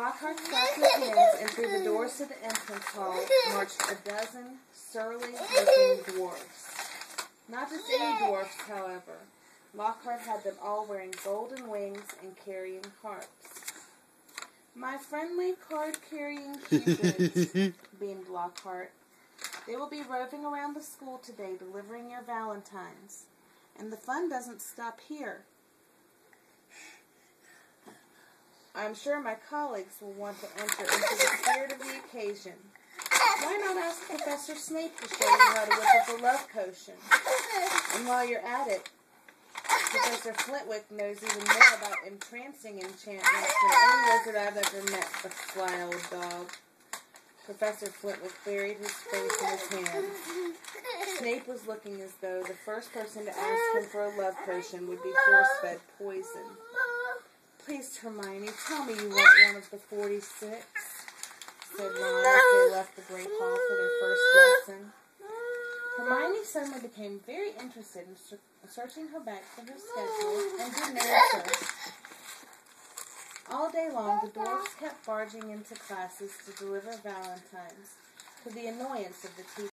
Lockhart clapped his hands, and through the doors to the entrance hall marched a dozen surly-looking dwarfs. Not just any dwarfs, however. Lockhart had them all wearing golden wings and carrying harps. "My friendly card-carrying cupids," beamed Lockhart. "They will be roving around the school today, delivering your valentines. And the fun doesn't stop here. I'm sure my colleagues will want to enter into the spirit of the occasion. Why not ask Professor Snape to show you how to whip up a love potion? And while you're at it, Professor Flitwick knows even more about entrancing enchantments than any wizard I've ever met, the sly old dog." Professor Flitwick buried his face in his hands. Snape was looking as though the first person to ask him for a love potion would be force-fed poison. "Please, Hermione, tell me you want one of the 46, said Ron as they left the Great Hall for their first lesson. Hermione suddenly became very interested in searching her bag for her schedule and didn't answer. All day long, the dwarfs kept barging into classes to deliver valentines, to the annoyance of the teachers.